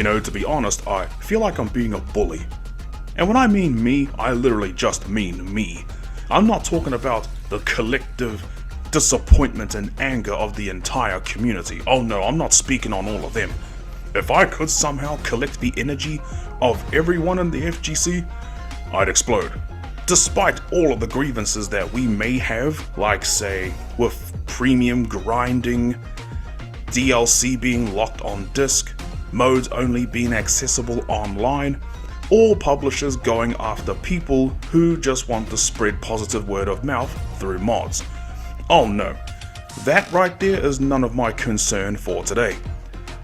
To be honest, I feel like I'm being a bully. And when I mean me, I literally just mean me. I'm not talking about the collective disappointment and anger of the entire community. Oh no, I'm not speaking on all of them. If I could somehow collect the energy of everyone in the FGC, I'd explode. Despite all of the grievances that we may have, like say, with premium grinding, DLC being locked on disc, modes only being accessible online, or publishers going after people who just want to spread positive word of mouth through mods. Oh no, that right there is none of my concern for today.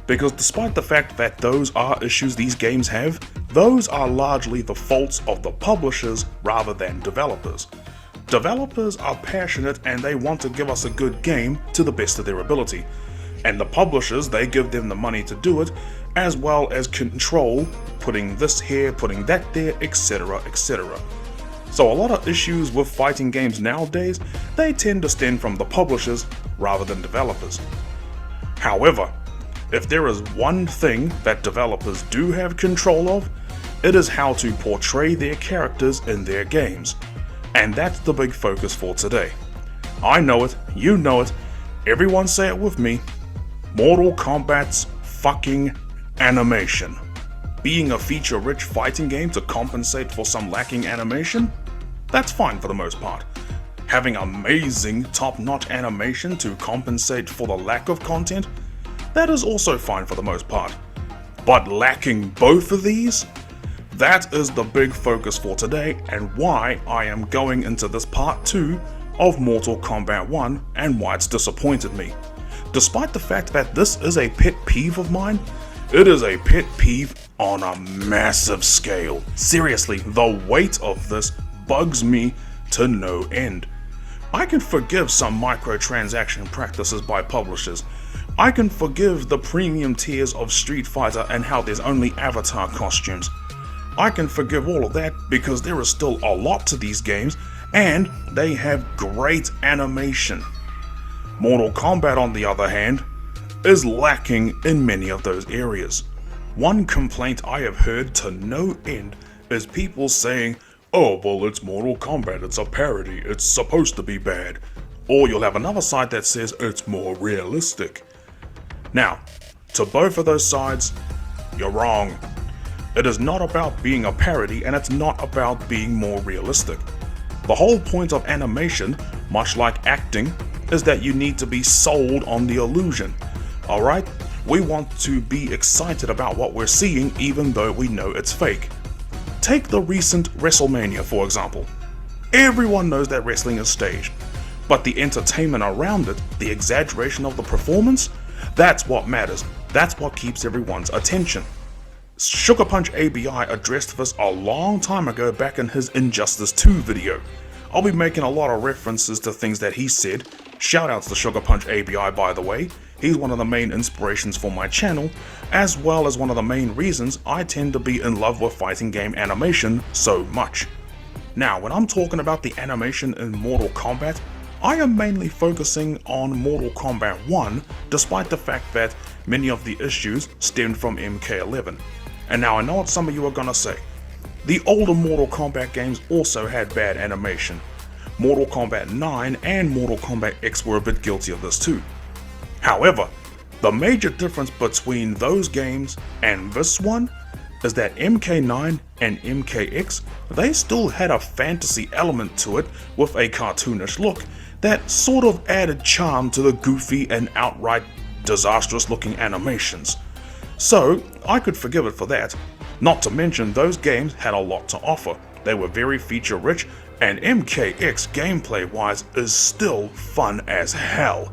Because despite the fact that those are issues these games have, those are largely the faults of the publishers rather than developers. Developers are passionate and they want to give us a good game to the best of their ability. And the publishers, they give them the money to do it, as well as control, putting this here, putting that there, etc, etc. So a lot of issues with fighting games nowadays, they tend to stem from the publishers rather than developers. However, if there is one thing that developers do have control of, it is how to portray their characters in their games. And that's the big focus for today. I know it, you know it, everyone say it with me. Mortal Kombat's fucking animation. Being a feature-rich fighting game to compensate for some lacking animation? That's fine for the most part. Having amazing top-notch animation to compensate for the lack of content? That is also fine for the most part. But lacking both of these? That is the big focus for today and why I am going into this part 2 of Mortal Kombat 1 and why it's disappointed me. Despite the fact that this is a pet peeve of mine, it is a pet peeve on a massive scale. Seriously, the weight of this bugs me to no end. I can forgive some microtransaction practices by publishers. I can forgive the premium tiers of Street Fighter and how there's only avatar costumes. I can forgive all of that because there is still a lot to these games and they have great animation. Mortal Kombat, on the other hand, is lacking in many of those areas. One complaint I have heard to no end is people saying, oh well, it's Mortal Kombat, it's a parody, it's supposed to be bad. Or you'll have another side that says it's more realistic. Now, to both of those sides, you're wrong. It is not about being a parody and it's not about being more realistic. The whole point of animation, much like acting, is that you need to be sold on the illusion. Alright? We want to be excited about what we're seeing even though we know it's fake. Take the recent WrestleMania for example. Everyone knows that wrestling is staged, but the entertainment around it, the exaggeration of the performance, that's what matters. That's what keeps everyone's attention. Sugar Punch ABI addressed this a long time ago back in his Injustice 2 video. I'll be making a lot of references to things that he said. Shoutouts to Sugar Punch ABI, by the way. He's one of the main inspirations for my channel, as well as one of the main reasons I tend to be in love with fighting game animation so much. Now, when I'm talking about the animation in Mortal Kombat, I am mainly focusing on Mortal Kombat 1, despite the fact that many of the issues stemmed from MK11. And now I know what some of you are gonna say. The older Mortal Kombat games also had bad animation. Mortal Kombat 9 and Mortal Kombat X were a bit guilty of this too. However, the major difference between those games and this one is that MK9 and MKX, they still had a fantasy element to it with a cartoonish look that sort of added charm to the goofy and outright disastrous looking animations. So I could forgive it for that. Not to mention those games had a lot to offer. They were very feature rich and MKX gameplay wise is still fun as hell.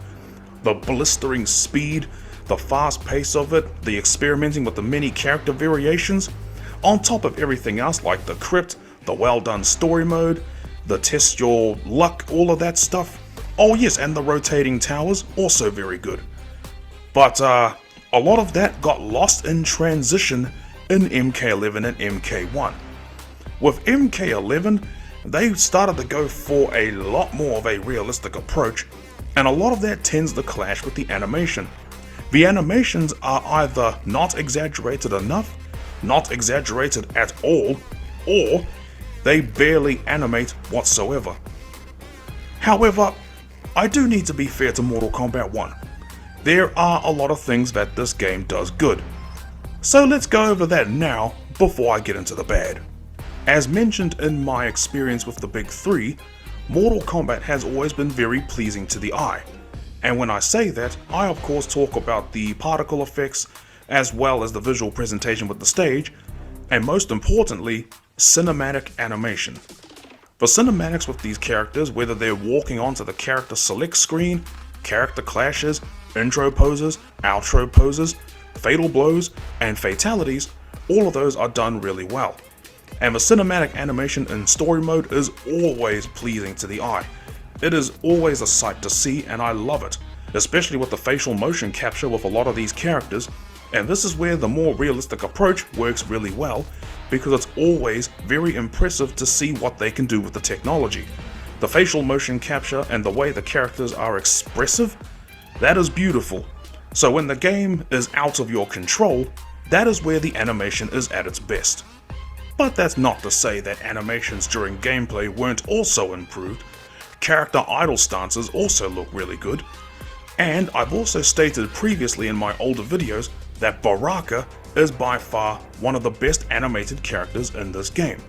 The blistering speed, the fast pace of it, the experimenting with the many character variations, on top of everything else like the crypt, the well done story mode, the test your luck, all of that stuff. Oh yes, and the rotating towers, also very good. But a lot of that got lost in transition in MK11 and MK1. With MK11, they started to go for a lot more of a realistic approach, and a lot of that tends to clash with the animation. The animations are either not exaggerated enough, not exaggerated at all, or they barely animate whatsoever. However, I do need to be fair to Mortal Kombat 1. There are a lot of things that this game does good. So let's go over that now before I get into the bad. As mentioned in my experience with the big three, Mortal Kombat has always been very pleasing to the eye. And when I say that, I of course talk about the particle effects, as well as the visual presentation with the stage, and most importantly, cinematic animation. For cinematics with these characters, whether they're walking onto the character select screen, character clashes, intro poses, outro poses, fatal blows, and fatalities, all of those are done really well. And the cinematic animation in story mode is always pleasing to the eye. It is always a sight to see, and I love it, especially with the facial motion capture with a lot of these characters, and this is where the more realistic approach works really well, because it's always very impressive to see what they can do with the technology. The facial motion capture and the way the characters are expressive, that is beautiful. So when the game is out of your control, that is where the animation is at its best. But that's not to say that animations during gameplay weren't also improved. Character idle stances also look really good, and I've also stated previously in my older videos that Baraka is by far one of the best animated characters in this game.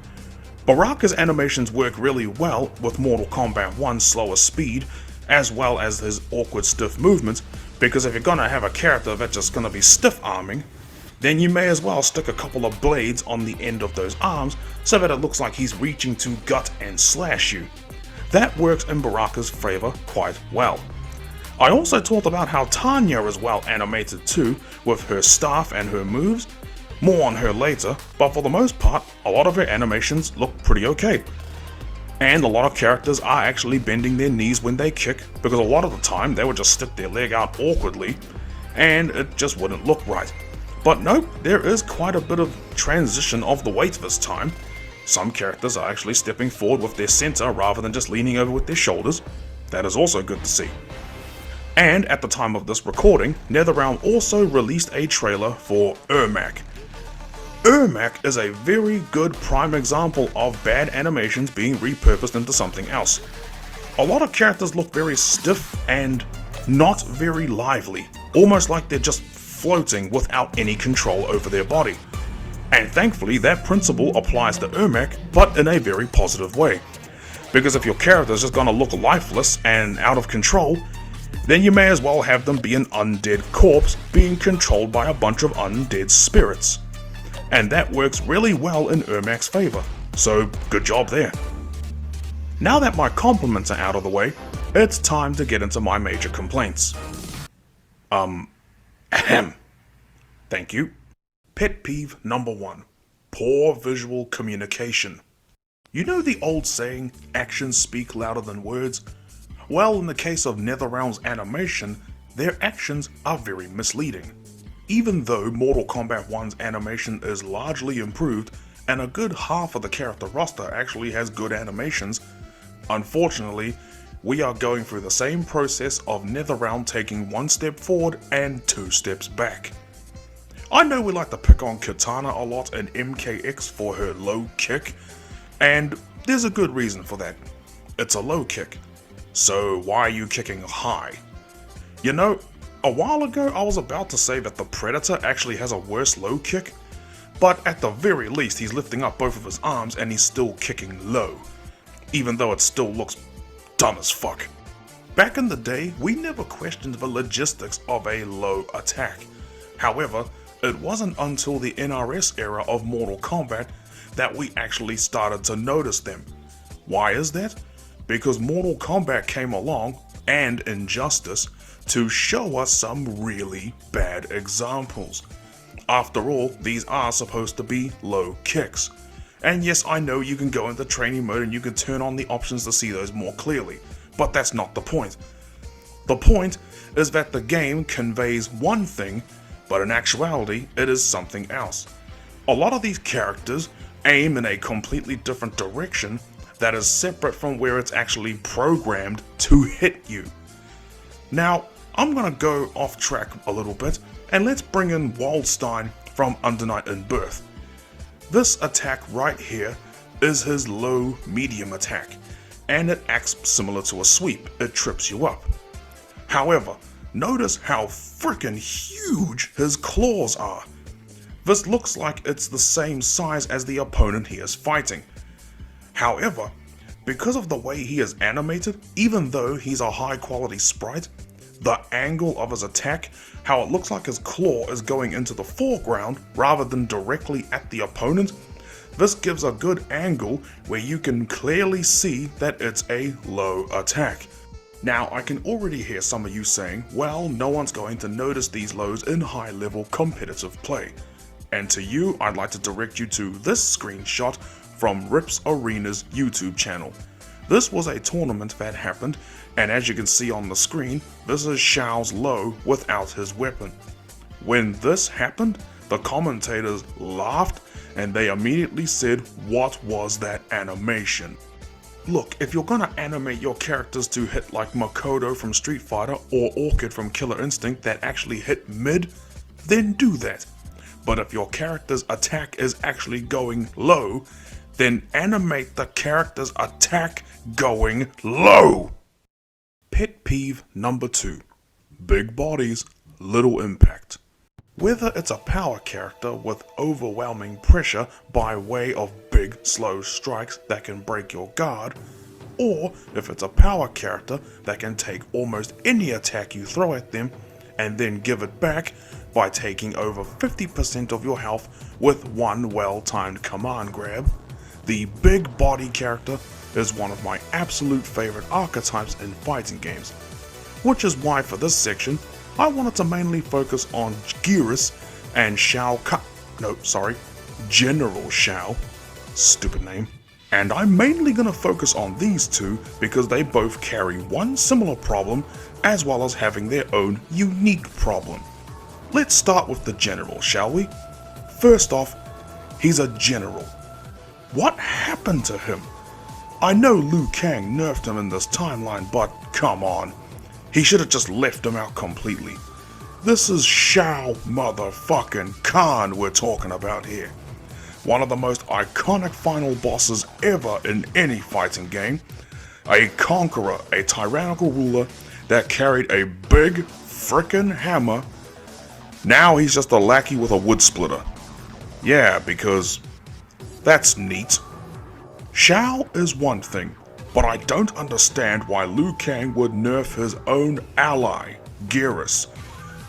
Baraka's animations work really well with Mortal Kombat 1's slower speed, as well as his awkward stiff movements, because if you're gonna have a character that's just gonna be stiff arming, then you may as well stick a couple of blades on the end of those arms so that it looks like he's reaching to gut and slash you. That works in Baraka's favor quite well. I also talked about how Tanya is well animated too, with her staff and her moves. More on her later, but for the most part, a lot of her animations look pretty okay. And a lot of characters are actually bending their knees when they kick, because a lot of the time they would just stick their leg out awkwardly, and it just wouldn't look right. But nope, there is quite a bit of transition of the weight this time. Some characters are actually stepping forward with their center rather than just leaning over with their shoulders. That is also good to see. And at the time of this recording, NetherRealm also released a trailer for Ermac. Ermac is a very good prime example of bad animations being repurposed into something else. A lot of characters look very stiff and not very lively, almost like they're just floating without any control over their body. And thankfully that principle applies to Ermac, but in a very positive way. Because if your character is just gonna look lifeless and out of control, then you may as well have them be an undead corpse being controlled by a bunch of undead spirits. And that works really well in Ermac's favor, so good job there. Now that my compliments are out of the way, it's time to get into my major complaints. Ahem. Thank you. Pet peeve number 1. Poor visual communication. You know the old saying, actions speak louder than words? Well, in the case of NetherRealm's animation, their actions are very misleading. Even though Mortal Kombat 1's animation is largely improved, and a good half of the character roster actually has good animations, unfortunately, we are going through the same process of NetherRealm taking 1 step forward and 2 steps back. I know we like to pick on Kitana a lot and MKX for her low kick, and there's a good reason for that. It's a low kick. So why are you kicking high? You know, a while ago I was about to say that the Predator actually has a worse low kick, but at the very least he's lifting up both of his arms and he's still kicking low, even though it still looks dumb as fuck. Back in the day, we never questioned the logistics of a low attack. However, it wasn't until the NRS era of Mortal Kombat that we actually started to notice them. Why is that? Because Mortal Kombat came along, and Injustice, to show us some really bad examples. After all, these are supposed to be low kicks. And yes, I know you can go into training mode and you can turn on the options to see those more clearly, but that's not the point. The point is that the game conveys one thing, but in actuality, it is something else. A lot of these characters aim in a completely different direction that is separate from where it's actually programmed to hit you. Now, I'm gonna go off track a little bit, and let's bring in Waldstein from Under Night in Birth. This attack right here is his low medium attack, and it acts similar to a sweep. It trips you up. However, notice how freaking huge his claws are. This looks like it's the same size as the opponent he is fighting. However, because of the way he is animated, even though he's a high quality sprite, the angle of his attack, how it looks like his claw is going into the foreground rather than directly at the opponent, this gives a good angle where you can clearly see that it's a low attack. Now, I can already hear some of you saying, well, no one's going to notice these lows in high level competitive play. And to you, I'd like to direct you to this screenshot from Rips Arena's YouTube channel. This was a tournament that happened, and as you can see on the screen, this is Xiao's low without his weapon. When this happened, the commentators laughed and they immediately said, what was that animation? Look, if you're gonna animate your characters to hit like Makoto from Street Fighter or Orchid from Killer Instinct that actually hit mid, then do that. But if your character's attack is actually going low, then animate the character's attack going low. Pet peeve number 2. Big bodies, little impact. Whether it's a power character with overwhelming pressure by way of big, slow strikes that can break your guard, or if it's a power character that can take almost any attack you throw at them and then give it back by taking over 50% of your health with one well-timed command grab, the big body character is one of my absolute favorite archetypes in fighting games. Which is why for this section, I wanted to mainly focus on Geras and General Xiao, stupid name. And I'm mainly going to focus on these two because they both carry one similar problem as well as having their own unique problem. Let's start with the General, shall we? First off, he's a general. What happened to him? I know Liu Kang nerfed him in this timeline, but come on. He should have just left him out completely. This is Shao motherfucking Kahn we're talking about here. One of the most iconic final bosses ever in any fighting game. A conqueror, a tyrannical ruler that carried a big frickin' hammer. Now he's just a lackey with a wood splitter. Yeah, because that's neat. Shao is one thing, but I don't understand why Liu Kang would nerf his own ally, Geras.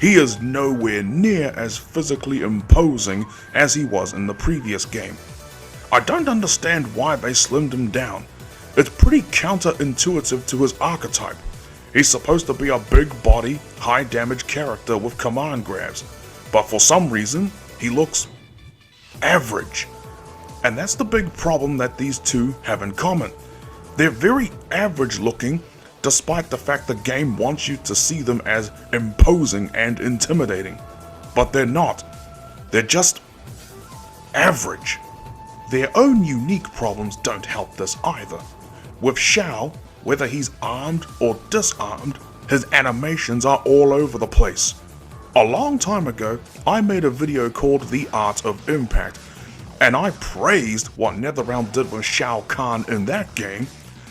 He is nowhere near as physically imposing as he was in the previous game. I don't understand why they slimmed him down. It's pretty counterintuitive to his archetype. He's supposed to be a big body, high damage character with command grabs, but for some reason, he looks average. And that's the big problem that these two have in common. They're very average looking, despite the fact the game wants you to see them as imposing and intimidating. But they're not. They're just average. Their own unique problems don't help this either. With Xiao, whether he's armed or disarmed, his animations are all over the place. A long time ago, I made a video called The Art of Impact, and I praised what NetherRealm did with Shao Kahn in that game,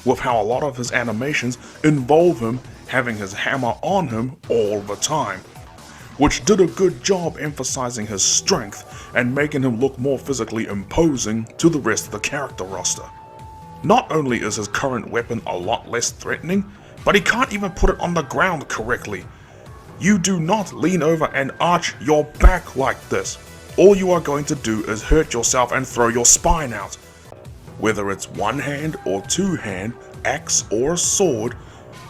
with how a lot of his animations involve him having his hammer on him all the time, which did a good job emphasizing his strength and making him look more physically imposing to the rest of the character roster. Not only is his current weapon a lot less threatening, but he can't even put it on the ground correctly. You do not lean over and arch your back like this. All you are going to do is hurt yourself and throw your spine out. Whether it's one hand or two hand, axe or a sword,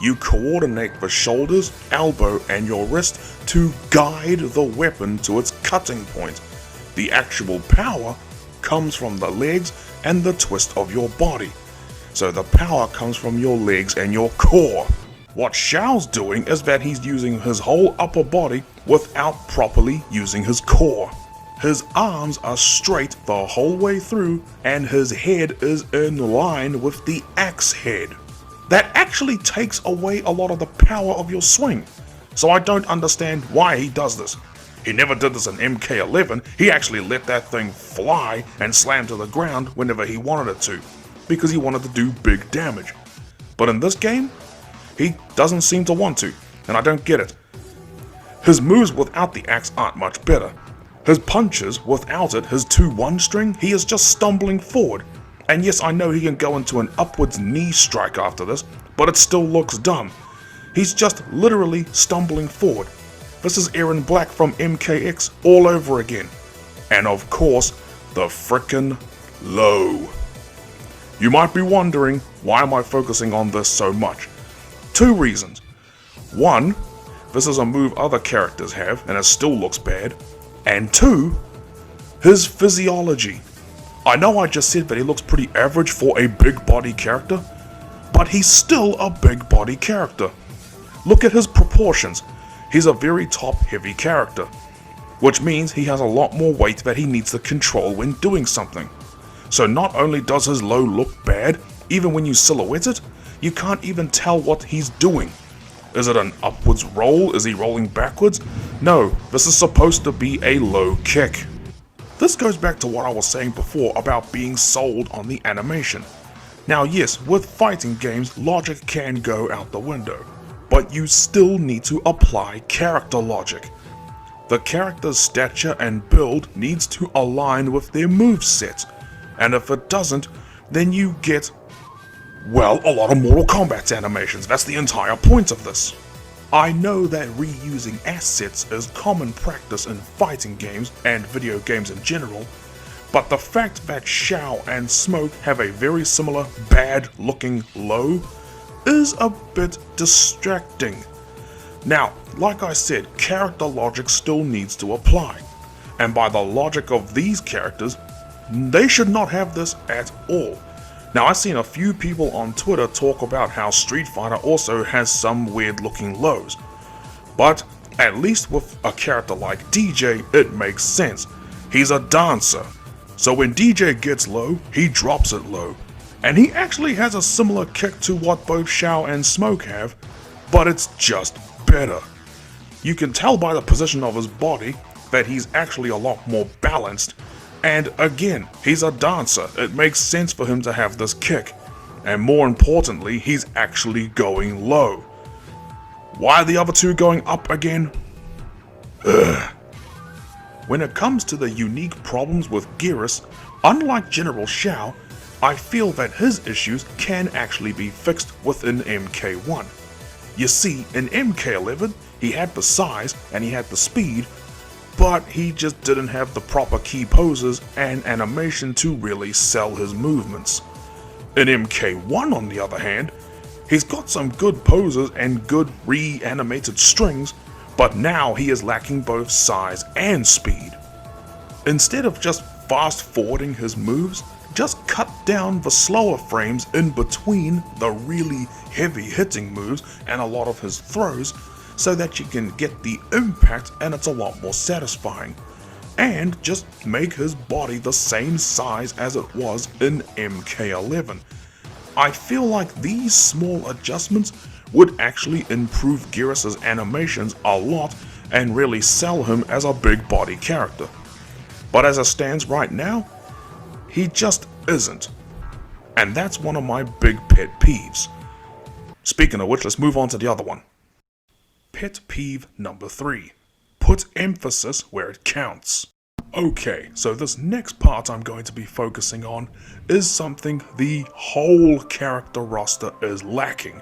you coordinate the shoulders, elbow and your wrist to guide the weapon to its cutting point. The actual power comes from the legs and the twist of your body. So the power comes from your legs and your core. What Xiao's doing is that he's using his whole upper body without properly using his core. His arms are straight the whole way through, and his head is in line with the axe head. That actually takes away a lot of the power of your swing. so I don't understand why he does this. He never did this in MK11, he actually let that thing fly and slam to the ground whenever he wanted it to, because he wanted to do big damage. But in this game, he doesn't seem to want to, and I don't get it. His moves without the axe aren't much better. His punches without it, his 2-1 string, he is just stumbling forward. And yes, I know he can go into an upwards knee strike after this, but it still looks dumb. He's just literally stumbling forward. This is Aaron Black from MKX all over again. And of course, the frickin' low. You might be wondering, why am I focusing on this so much? 2 reasons. 1, this is a move other characters have and it still looks bad. And 2, his physiology. I know I just said that he looks pretty average for a big body character, but he's still a big body character. Look at his proportions. He's a very top heavy character, which means he has a lot more weight that he needs to control when doing something. So not only does his low look bad, even when you silhouette it, you can't even tell what he's doing. Is it an upwards roll? Is he rolling backwards? No, this is supposed to be a low kick. This goes back to what I was saying before about being sold on the animation. Now yes, with fighting games, logic can go out the window, but you still need to apply character logic. The character's stature and build needs to align with their moveset, and if it doesn't, then you get, well, a lot of Mortal Kombat animations. That's the entire point of this. I know that reusing assets is common practice in fighting games and video games in general, but the fact that Shao and Smoke have a very similar bad looking low is a bit distracting. Now, like I said, character logic still needs to apply, and by the logic of these characters, they should not have this at all. Now, I've seen a few people on Twitter talk about how Street Fighter also has some weird looking lows, but at least with a character like DJ, it makes sense. He's a dancer, so when DJ gets low, he drops it low, and he actually has a similar kick to what both Shao and Smoke have, but it's just better. You can tell by the position of his body that he's actually a lot more balanced. And again, he's a dancer, it makes sense for him to have this kick. And more importantly, he's actually going low. Why are the other two going up again? Ugh. When it comes to the unique problems with Geras, unlike General Shao, I feel that his issues can actually be fixed within MK1. You see, in MK11, he had the size and he had the speed, but he just didn't have the proper key poses and animation to really sell his movements. In MK1, on the other hand, he's got some good poses and good reanimated strings, but now he is lacking both size and speed. Instead of just fast forwarding his moves, just cut down the slower frames in between the really heavy hitting moves and a lot of his throws, so that you can get the impact and it's a lot more satisfying. And just make his body the same size as it was in MK11. I feel like these small adjustments would actually improve Geras' animations a lot and really sell him as a big body character. But as it stands right now, he just isn't. And that's one of my big pet peeves. Speaking of which, let's move on to the other one. Pet peeve number 3. Put emphasis where it counts. Okay, so this next part I'm going to be focusing on is something the whole character roster is lacking.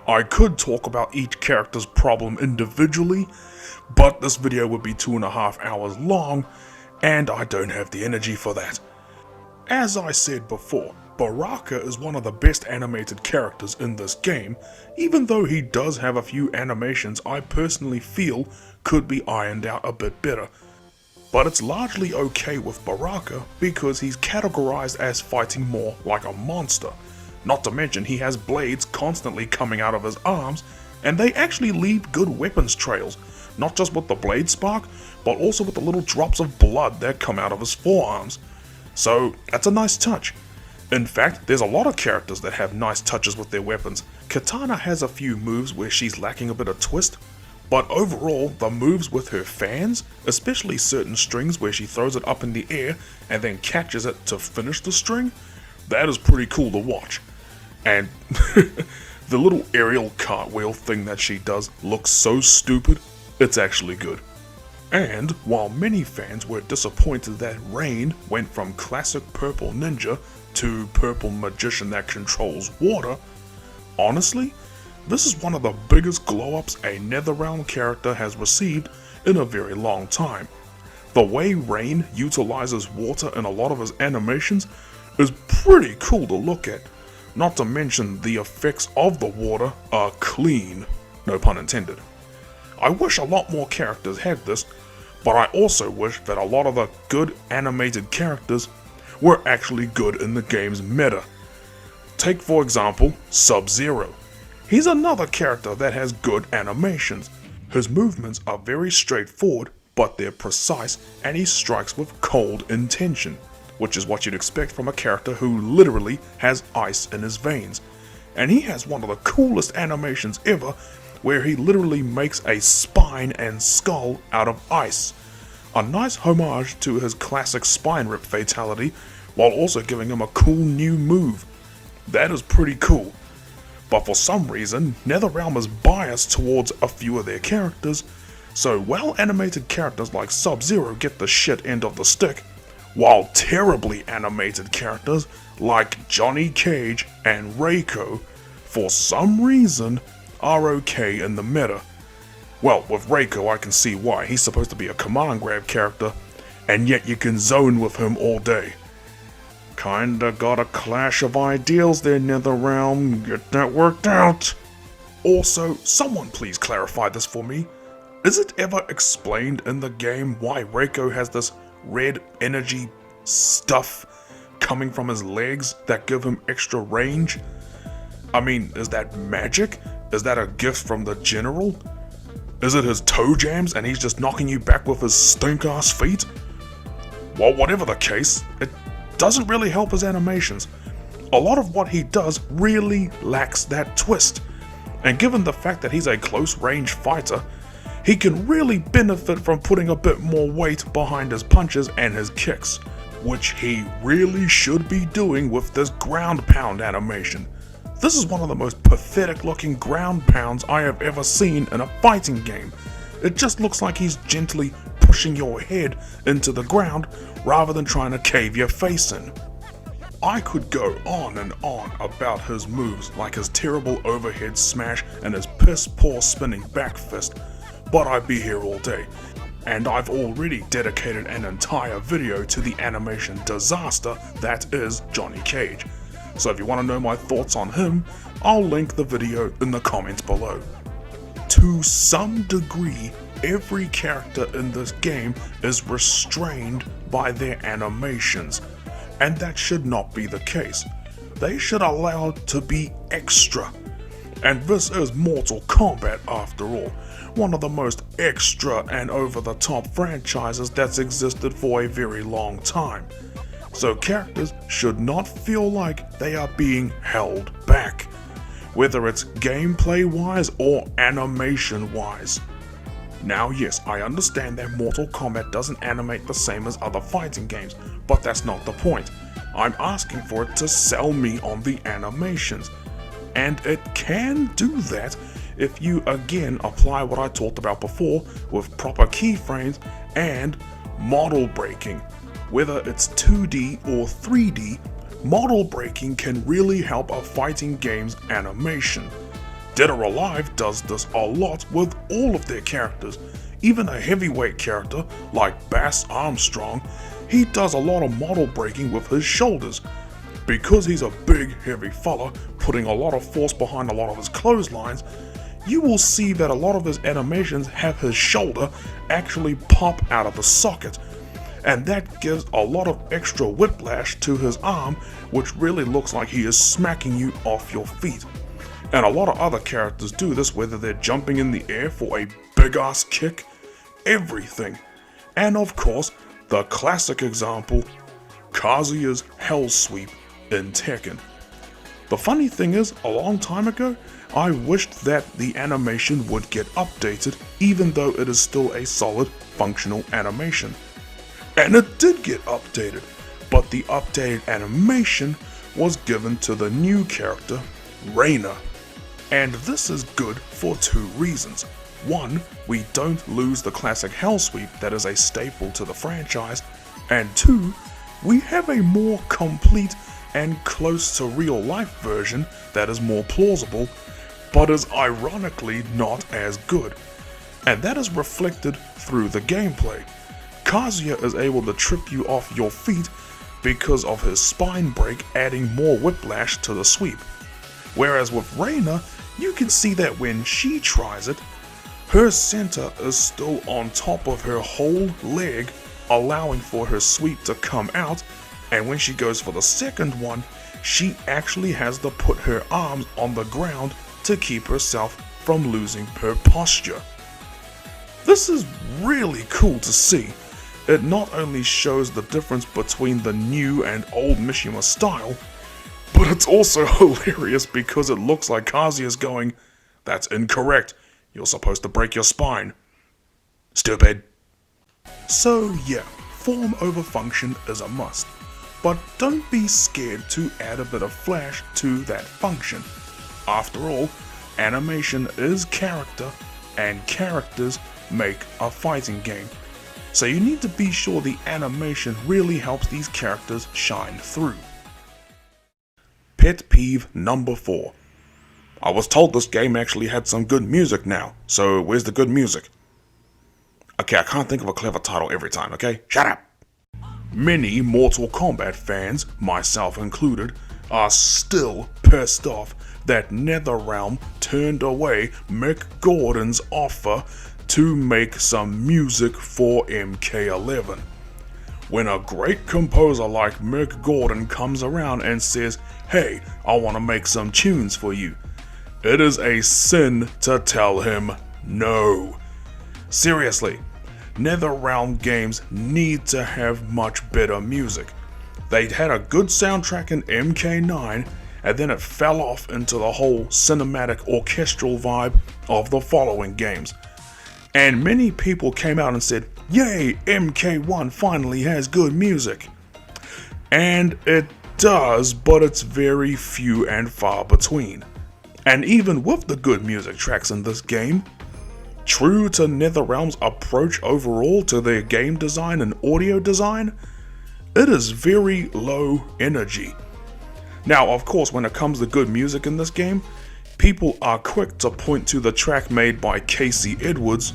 I could talk about each character's problem individually, but this video would be 2.5 hours long, and I don't have the energy for that. As I said before, Baraka is one of the best animated characters in this game, even though he does have a few animations I personally feel could be ironed out a bit better. But it's largely okay with Baraka because he's categorized as fighting more like a monster. Not to mention he has blades constantly coming out of his arms, and they actually leave good weapons trails, not just with the blade spark, but also with the little drops of blood that come out of his forearms. So that's a nice touch. In fact, there's a lot of characters that have nice touches with their weapons. Katana has a few moves where she's lacking a bit of twist, But overall, the moves with her fans, especially certain strings where she throws it up in the air and then catches it to finish the string, that is pretty cool to watch. And the little aerial cartwheel thing that she does looks so stupid, it's actually good. And while many fans were disappointed that Rain went from classic purple ninja to purple magician that controls water, honestly, this is one of the biggest glow-ups a NetherRealm character has received in a very long time. The way Rain utilizes water in a lot of his animations is pretty cool to look at, not to mention the effects of the water are clean, no pun intended. I wish a lot more characters had this, but I also wish that a lot of the good animated characters were actually good in the game's meta. Take for example Sub-Zero. He's another character that has good animations. His movements are very straightforward, but they're precise, and he strikes with cold intention, which is what you'd expect from a character who literally has ice in his veins. And he has one of the coolest animations ever, where he literally makes a spine and skull out of ice. A nice homage to his classic spine rip fatality, while also giving him a cool new move. That is pretty cool. But for some reason, NetherRealm is biased towards a few of their characters, so well-animated characters like Sub-Zero get the shit end of the stick, while terribly animated characters like Johnny Cage and Reiko, for some reason, are okay in the meta. Well, with Reiko I can see why. He's supposed to be a command grab character, and yet you can zone with him all day. Kinda got a clash of ideals there, NetherRealm. Get that worked out. Also, someone please clarify this for me. Is it ever explained in the game why Reiko has this red energy stuff coming from his legs that give him extra range? I mean, is that magic? Is that a gift from the general? Is it his toe jams and he's just knocking you back with his stink-ass feet? Well, whatever the case, it doesn't really help his animations. A lot of what he does really lacks that twist, and given the fact that he's a close-range fighter, he can really benefit from putting a bit more weight behind his punches and his kicks, which he really should be doing with this ground pound animation. This is one of the most pathetic looking ground pounds I have ever seen in a fighting game. It just looks like he's gently pushing your head into the ground rather than trying to cave your face in. I could go on and on about his moves, like his terrible overhead smash and his piss poor spinning back fist, but I'd be here all day, and I've already dedicated an entire video to the animation disaster that is Johnny Cage. So if you want to know my thoughts on him, I'll link the video in the comments below. To some degree, every character in this game is restrained by their animations, and that should not be the case. They should allow to be extra. And this is Mortal Kombat after all, one of the most extra and over-the-top franchises that's existed for a very long time. So characters should not feel like they are being held back, whether it's gameplay-wise or animation-wise. Now yes, I understand that Mortal Kombat doesn't animate the same as other fighting games, but that's not the point. I'm asking for it to sell me on the animations. And it can do that if you again apply what I talked about before with proper keyframes and model breaking. Whether it's 2D or 3D, model breaking can really help a fighting game's animation. Dead or Alive does this a lot with all of their characters. Even a heavyweight character like Bass Armstrong, he does a lot of model breaking with his shoulders. Because he's a big heavy fella, putting a lot of force behind a lot of his clotheslines, you will see that a lot of his animations have his shoulder actually pop out of the socket. And that gives a lot of extra whiplash to his arm, which really looks like he is smacking you off your feet. And a lot of other characters do this, whether they're jumping in the air for a big ass kick, everything. And of course, the classic example, Kazuya's Hell Sweep in Tekken. The funny thing is, a long time ago, I wished that the animation would get updated, even though it is still a solid, functional animation. And it did get updated, but the updated animation was given to the new character, Reina. And this is good for two reasons. One, we don't lose the classic Hell Sweep that is a staple to the franchise, and two, we have a more complete and close to real life version that is more plausible, but is ironically not as good. And that is reflected through the gameplay. Kazuya is able to trip you off your feet because of his spine break, adding more whiplash to the sweep. Whereas with Reina, you can see that when she tries it, her center is still on top of her whole leg, allowing for her sweep to come out, and when she goes for the second one, she actually has to put her arms on the ground to keep herself from losing her posture. This is really cool to see. It not only shows the difference between the new and old Mishima style, but it's also hilarious because it looks like Kazuya's going, "That's incorrect, you're supposed to break your spine. Stupid." So yeah, form over function is a must. But don't be scared to add a bit of flash to that function. After all, animation is character, and characters make a fighting game. So you need to be sure the animation really helps these characters shine through. Pet peeve number 4. I was told this game actually had some good music now, so where's the good music? Okay, I can't think of a clever title every time, okay? Shut up! Many Mortal Kombat fans, myself included, are still pissed off that NetherRealm turned away Mick Gordon's offer to make some music for MK11. When a great composer like Mick Gordon comes around and says, "Hey, I want to make some tunes for you," it is a sin to tell him no. Seriously. NetherRealm games need to have much better music. They had a good soundtrack in MK9, and then it fell off into the whole cinematic orchestral vibe of the following games. And many people came out and said, "Yay, MK1 finally has good music." And it does, but it's very few and far between. And even with the good music tracks in this game, true to NetherRealm's approach overall to their game design and audio design, it is very low energy. Now, of course, when it comes to good music in this game, people are quick to point to the track made by Casey Edwards,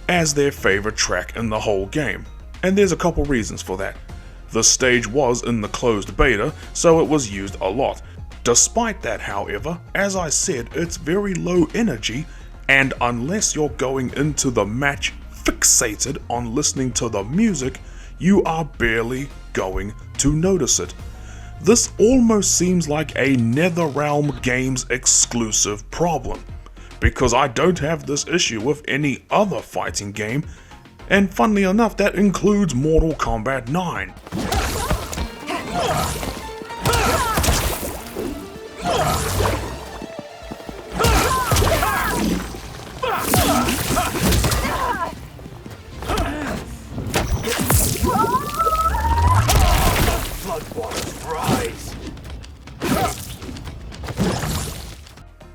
as their favorite track in the whole game. And there's a couple reasons for that. The stage was in the closed beta, so it was used a lot. Despite that, however, as I said, it's very low energy, and unless you're going into the match fixated on listening to the music, you are barely going to notice it. This almost seems like a NetherRealm Games exclusive problem, because I don't have this issue with any other fighting game, and funnily enough that includes Mortal Kombat 9.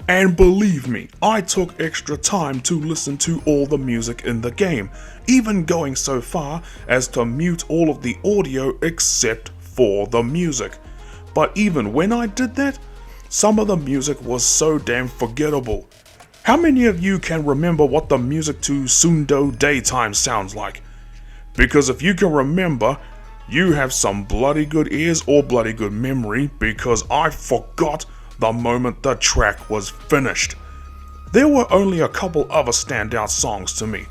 And believe me, I took extra time to listen to all the music in the game, even going so far as to mute all of the audio except for the music. But even when I did that, some of the music was so damn forgettable. How many of you can remember what the music to Sundo Daytime sounds like? Because if you can remember, you have some bloody good ears or bloody good memory, because I forgot the moment the track was finished. There were only a couple other standout songs to me.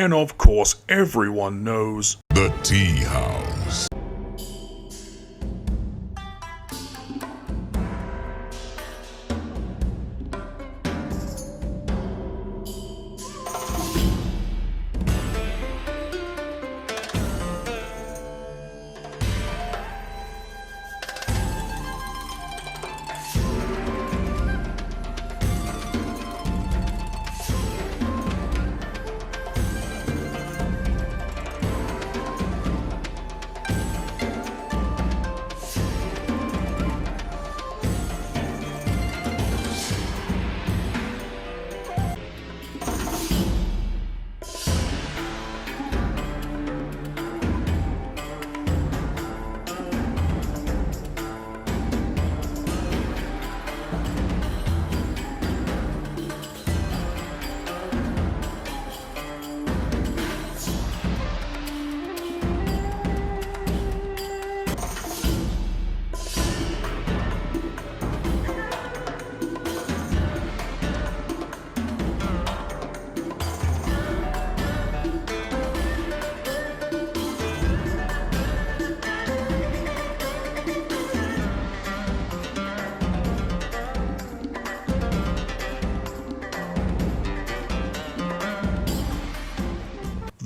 And of course, everyone knows The Tea House.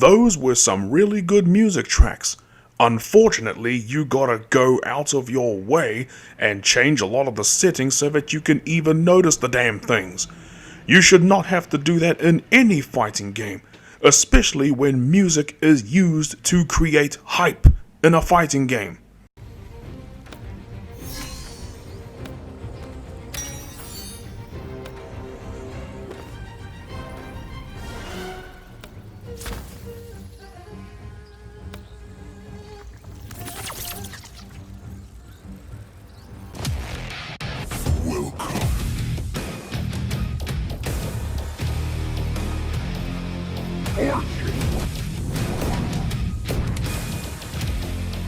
those were some really good music tracks. Unfortunately, you gotta go out of your way and change a lot of the settings so that you can even notice the damn things. You should not have to do that in any fighting game, especially when music is used to create hype in a fighting game.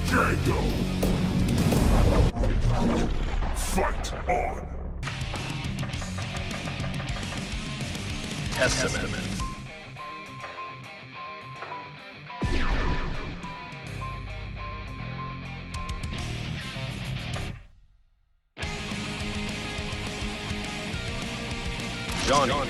Django. Testament. Johnny.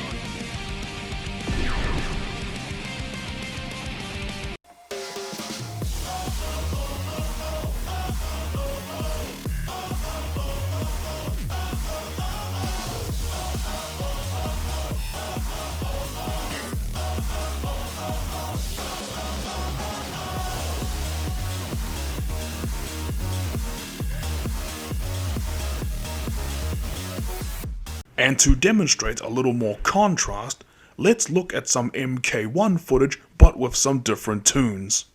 And to demonstrate a little more contrast, let's look at some MK1 footage but with some different tunes.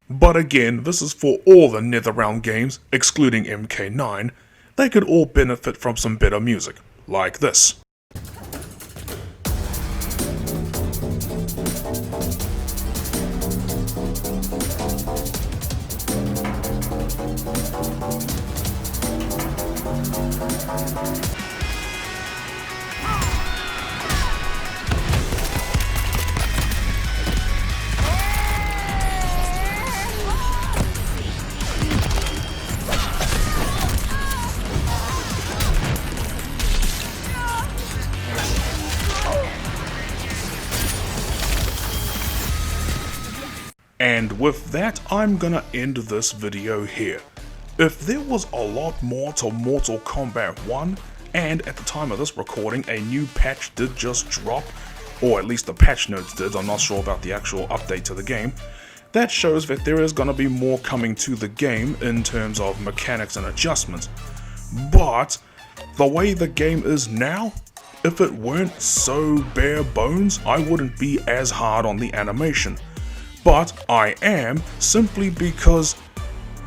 But again, this is for all the NetherRealm games, excluding MK9. They could all benefit from some better music, like this. And with that, I'm gonna end this video here. If there was a lot more to Mortal Kombat 1, and at the time of this recording a new patch did just drop, or at least the patch notes did, I'm not sure about the actual update to the game, that shows that there is gonna be more coming to the game in terms of mechanics and adjustments. But the way the game is now, if it weren't so bare bones, I wouldn't be as hard on the animation. But I am, simply because,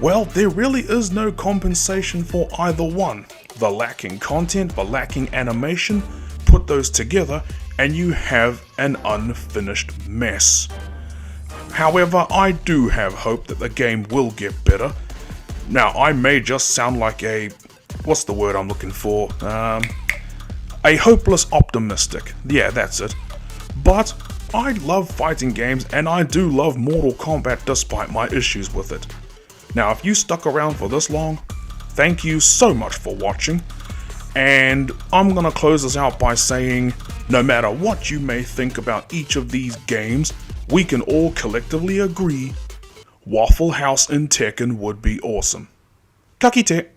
well, there really is no compensation for either one. The lacking content, the lacking animation, put those together and you have an unfinished mess. However, I do have hope that the game will get better. Now, I may just sound like a, what's the word I'm looking for? A hopeless optimistic. Yeah, that's it. But I love fighting games and I do love Mortal Kombat despite my issues with it. Now if you stuck around for this long, thank you so much for watching, and I'm gonna close this out by saying, no matter what you may think about each of these games, we can all collectively agree, Waffle House in Tekken would be awesome. Ka kite!